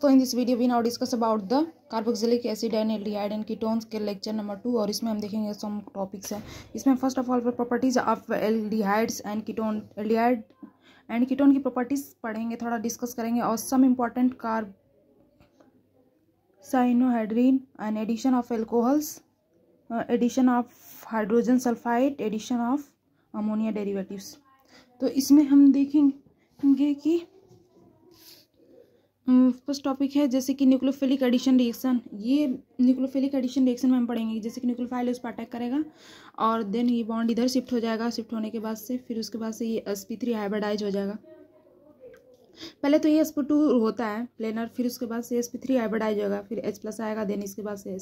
So in this video we now discuss about the carboxylic acid and aldehyde and ketones के lecture number 2 और इसमें हम देखेंगे some topics हैं। इसमें first of all properties of aldehydes and ketone, aldehyde and ketone की properties पढ़ेंगे, थोड़ा डिस्कस करेंगे और some important carbocyanohydrin and addition of alcohols, addition of hydrogen sulphide, addition of ammonia derivatives. तो इसमें हम देखेंगे कि फर्स्ट टॉपिक है जैसे कि न्यूक्लियोफिलिक एडिशन रिएक्शन। ये न्यूक्लियोफिलिक एडिशन रिएक्शन में हम पढ़ेंगे जैसे कि न्यूक्लियोफाइल उस पर अटैक करेगा और देन ये बॉन्ड इधर शिफ्ट हो जाएगा। शिफ्ट होने के बाद से फिर उसके बाद से ये sp3 हाइब्रिडाइज हो जाएगा। पहले तो ये sp2 होता है प्लेनर, फिर उसके बाद से sp3 हाइब्रिडाइज होगा, फिर H+ आएगा, देन इसके बाद से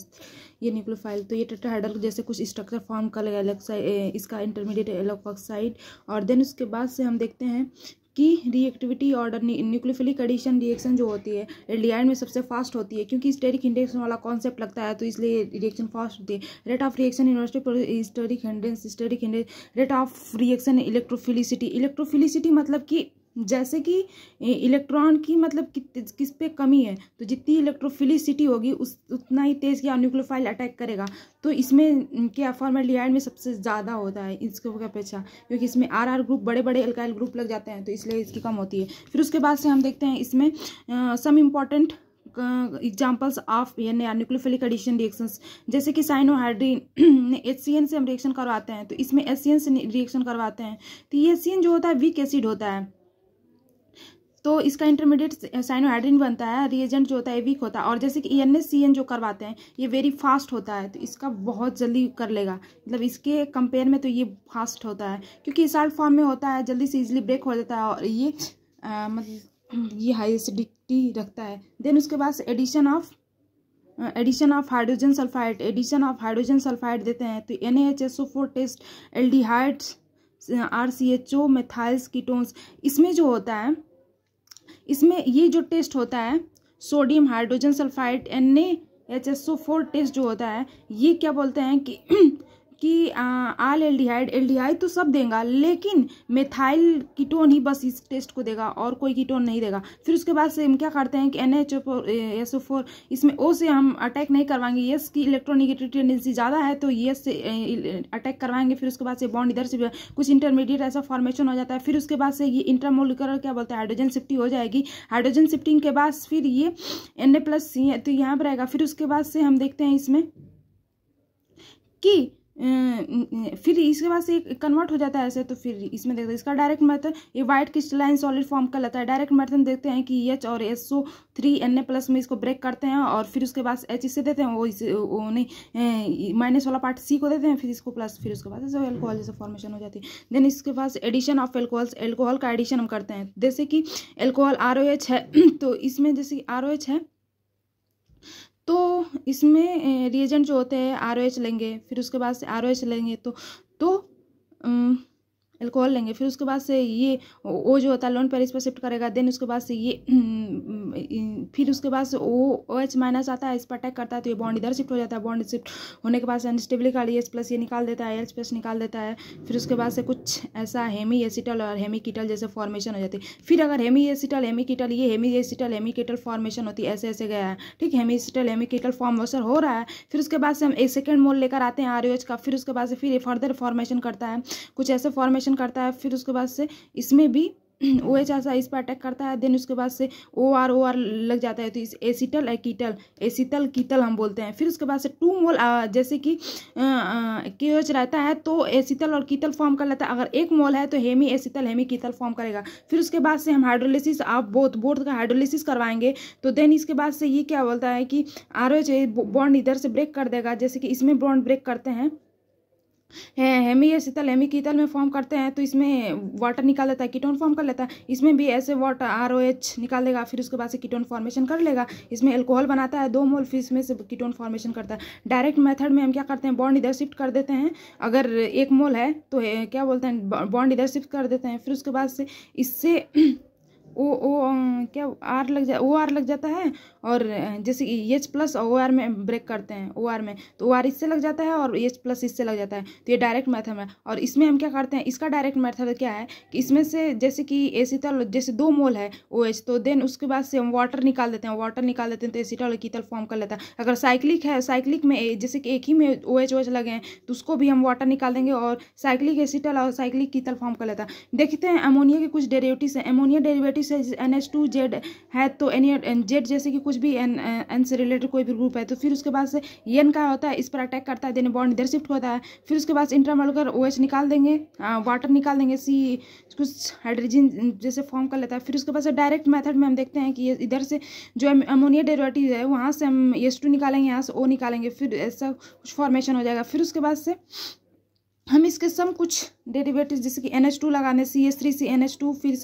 ये न्यूक्लियोफाइल। तो ये टेट्राहेड्रल जैसे कुछ स्ट्रक्चर फॉर्म कर लेगा इसका इंटरमीडिएट एलोक्साइड। और देन उसके बाद से हम देखते हैं कि reactivity order nucleophilic addition reaction जो होती है एल्डिहाइड में सबसे फास्ट होती है क्योंकि स्टेरिक इंडेक्स वाला कॉन्सेप्ट लगता है, तो इसलिए रिएक्शन फास्ट होती है। Rate of reaction university steric index, rate of reaction electrophilicity मतलब कि जैसे कि इलेक्ट्रॉन की मतलब किस पे कमी है तो जितनी इलेक्ट्रोफिलिसिटी होगी उतना ही तेज क्या न्यूक्लियोफाइल अटैक करेगा। तो इसमें क्या फॉर्मल्डिहाइड में सबसे ज़्यादा होता है इसके अपेक्षा, क्योंकि इसमें आर ग्रुप बड़े बड़े एल्काइल ग्रुप लग जाते हैं तो इसलिए इसकी कम होती है। फिर उसके बाद से हम देखते हैं इसमें some important examples of nucleophilic addition reactions, जैसे कि साइनोहाइड्रीन HCN से हम रिएक्शन करवाते हैं तो इसमें HCN से रिएक्शन करवाते हैं तो ये HCN जो होता है वीक एसिड होता है, तो इसका इंटरमीडिएट साइनोहाइड्रीन बनता है, रिएजेंट जो होता है वीक होता है। और जैसे कि NaCN जो करवाते हैं ये वेरी फास्ट होता है तो इसका बहुत जल्दी कर लेगा, मतलब इसके कंपेयर में तो ये फास्ट होता है क्योंकि साल्ट फॉर्म में होता है, जल्दी से इजीली ब्रेक हो जाता है और ये मतलब ये हाई एसिडिटी रखता है। देन उसके बाद एडिशन ऑफ हाइड्रोजन सल्फाइड देते हैं तो NaHSO4 test, aldehydes, RCHO, methyls, ketones. इसमें जो होता है इसमें ये जो टेस्ट होता है sodium hydrogen sulphide NaHSO4 test जो होता है ये क्या बोलते हैं कि आल एल्डिहाइड तो सब देगा लेकिन मेथाइल कीटोन ही बस इस टेस्ट को देगा और कोई कीटोन नहीं देगा। फिर उसके बाद से हम क्या करते हैं कि NaHSO4 इसमें O से हम अटैक नहीं करवाएंगे, यस की इलेक्ट्रोनेगेटिव टेंडेंसी ज़्यादा है तो यस से अटैक करवाएंगे। फिर उसके बाद से बॉन्ड इधर से कुछ इंटरमीडिएट ऐसा फॉर्मेशन हो जाता है। फिर उसके बाद से ये इंटरमोलिकुलर क्या बोलते हैं हाइड्रोजन शिफ्टिंग हो जाएगी। हाइड्रोजन शिफ्टिंग के बाद फिर ये Na+ तो यहाँ पर आएगा। फिर उसके बाद से हम देखते हैं इसमें कि फिर इसके बाद से कन्वर्ट हो जाता है ऐसे। तो फिर इसमें देखते हैं इसका डायरेक्ट मेथड ये वाइट क्रिस्टलाइन सॉलिड फॉर्म कर लेता है। डायरेक्ट मेथड देखते हैं कि H और SO3 Na+ में इसको ब्रेक करते हैं और फिर उसके बाद H इसे देते हैं, वो नहीं माइनस वाला पार्ट C को देते हैं, फिर इसको प्लस, फिर उसके बाद से एल्कोहल जैसे फॉर्मेशन हो जाती है। देन इसके बाद एडिशन ऑफ एल्कोहल्स, एल्कोहल का एडिशन हम करते हैं जैसे कि एल्कोहल ROH है तो इसमें जैसे ROH है तो इसमें रिएजेंट जो होते हैं ROH लेंगे, फिर उसके बाद से ROH लेंगे तो एल्कोहल लेंगे। फिर उसके बाद से ये O जो होता है लोन पेरिस पर शिफ्ट करेगा। देन उसके बाद से ये फिर उसके बाद से OH- आता है, इस पर अटैक करता है तो ये बॉन्ड इधर शिफ्ट हो जाता है। बॉन्ड शिफ्ट होने के बाद से अनस्टेबिलिटी H+ ये निकाल देता है, H+ निकाल देता है। फिर उसके बाद से कुछ ऐसा हेमी एसिटल और हेमी कीटल जैसे फॉर्मेशन हो जाती है। फिर अगर हेमी एसिटल हेमी कीटल ये हेमी एसिटल हेमी कीटल फॉर्मेशन होती है, ऐसे ऐसे गया है ठीक, हेमी एसिटल हेमी कीटल फॉर्मेशन हो रहा है। फिर उसके बाद से हम एक सेकेंड मोल लेकर आते हैं ROH का। फिर उसके बाद से फिर ये फर्दर फॉर्मेशन करता है, कुछ ऐसे फॉर्मेशन करता है। फिर उसके बाद से इसमें भी OH ऐसा इस पर अटैक करता है। देन उसके बाद से OR लग जाता है तो इस एसिटल कीटल हम बोलते हैं। फिर उसके बाद से 2 मोल जैसे कि KOH रहता है तो एसिटल और कीटल फॉर्म कर लेता है। अगर 1 मोल है तो हेमी एसिटल हेमी कीटल फॉर्म करेगा। फिर उसके बाद से हम हाइड्रोलिसिस आप बोथ का हाइड्रोलिसिस करवाएंगे तो देन इसके बाद से ये क्या बोलता है कि ROH बॉन्ड इधर से ब्रेक कर देगा, जैसे कि इसमें बॉन्ड ब्रेक करते हैं हेमी एसिटल हेमी कीटल में फॉर्म करते हैं तो इसमें वाटर निकाल देता है, कीटोन फॉर्म कर लेता है। इसमें भी ऐसे वाटर ROH निकाल देगा, फिर उसके बाद से कीटोन फॉर्मेशन कर लेगा। इसमें एल्कोहल बनाता है 2 मोल, फिर इसमें से कीटोन फॉर्मेशन करता है। डायरेक्ट मेथड में हम क्या करते हैं बॉन्ड इधर शिफ्ट कर देते हैं, अगर 1 मोल है तो क्या बोलते हैं बॉन्ड इधर शिफ्ट कर देते हैं। फिर उसके बाद से इससे क्या OR लग जाता है, और जैसे H प्लस OR में ब्रेक करते हैं, OR में तो OR इससे लग जाता है और H प्लस इससे लग जाता है। तो ये डायरेक्ट मेथड है। और इसमें हम क्या करते हैं, इसका डायरेक्ट मेथड क्या है कि इसमें से जैसे कि एसीटल जैसे 2 मोल है OH, तो देन उसके बाद से हम वाटर निकाल देते हैं, तो एसीटल और कीटल फॉर्म कर लेता है। अगर साइक्लिक है, साइक्लिक में जैसे कि एक ही में OH लगे हैं तो उसको भी हम वाटर निकाल देंगे और साइक्लिक एसीटल और साइक्लिक कीटल फॉर्म कर लेता है। देखते हैं अमोनिया के कुछ डेरिवेटिव्स हैं। अमोनिया डेरिवेटिव से NH2Z है, तो Z जैसे कि कुछ भी N से रिलेटेड कोई भी ग्रुप है, तो फिर उसके बाद से N का होता है, इस पर अटैक करता है, देन बॉन्ड इधर शिफ्ट होता है। फिर उसके बाद इंट्रामोलर OH निकाल देंगे, वाटर निकाल देंगे, C कुछ हाइड्रोजन जैसे फॉर्म कर लेता है। फिर उसके बाद से डायरेक्ट मेथड में हम देखते हैं कि इधर से जो अमोनिया डेरिवेटिव है वहाँ से हम H2 निकालेंगे, यहाँ से O निकालेंगे, फिर ऐसा कुछ फॉर्मेशन हो जाएगा। फिर उसके बाद से हम इसके सम कुछ डेरिवेटिव जैसे कि NH2 लगाने, CH3CNH2, फिर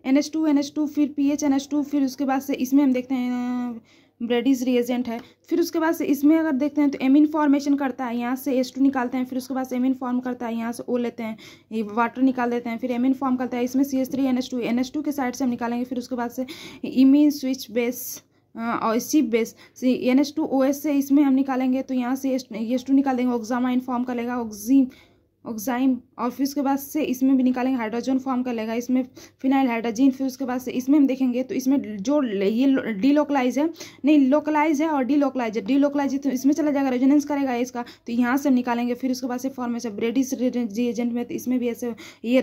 NH2 फिर PHNH2, फिर उसके बाद से इसमें हम देखते हैं ब्रेडीज रिएजेंट है। फिर उसके बाद से इसमें अगर देखते हैं तो एमीन फॉर्मेशन करता है, यहाँ से H2 निकालते हैं, फिर उसके बाद से एमीन फॉर्म करता है, यहाँ से O लेते हैं, ये वाटर निकाल देते हैं, फिर एमीन फॉर्म करता है, इसमें CH3NH2 के साइड से हम निकालेंगे। फिर उसके बाद से इमीन स्विच बेस और सिप बेस NH2OH से इसमें हम निकालेंगे, तो यहाँ से H2 निकाल देंगे, ऑक्सामाइन फॉर्म कर लेगा, ऑक्साइम, और फिर उसके बाद से इसमें भी निकालेंगे, हाइड्रोजन फॉर्म कर लेगा, इसमें फिनाइल हाइड्रोजन। फिर उसके बाद से इसमें हम देखेंगे तो इसमें जो ये डीलोकलाइज है, नहीं लोकलाइज है और डीलोकलाइज है, तो इसमें चला जाएगा, रेजोनेंस करेगा इसका, तो यहाँ से हम निकालेंगे। फिर उसके बाद से फॉर्मेशन ब्रेडिस रिएजेंट में, तो इसमें भी ऐसे ये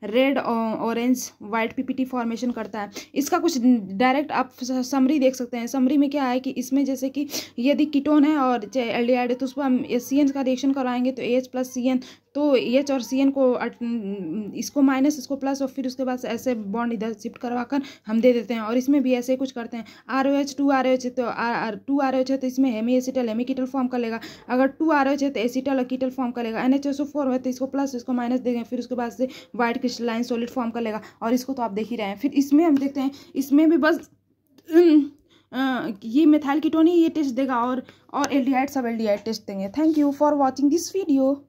red orange white PPT formation करता है। इसका कुछ डायरेक्ट आप समरी देख सकते हैं। समरी में क्या है कि इसमें जैसे कि यदि कीटोन है और एल्डिहाइड है तो उस पर हम CN का रिएक्शन करवाएंगे, तो H प्लस CN, तो H और CN को इसको माइनस इसको प्लस, और फिर उसके बाद से ऐसे बॉन्ड इधर शिफ्ट करवा कर हम दे देते हैं। और इसमें भी ऐसे कुछ करते हैं, ROH 2ROH है तो 2ROH है तो इसमें हेमी एसिटल हेमी कीटल फॉर्म कर लेगा, अगर 2ROH है तो एसिटल और कीटल फॉर्म कर लेगा, NHSO4 है तो इसको प्लस इसको माइनस देंगे, फिर उसके बाद से व्हाइट क्रिस्टलाइन सॉलिड फॉर्म कर लेगा। और इसको तो आप देख ही रहे हैं। फिर इसमें हम देखते हैं, इसमें भी बस ये मिथाइल कीटोन ही ये टेस्ट देगा, और एल्डिहाइड सब एल्डिहाइड टेस्ट देंगे। Thank you for watching this video.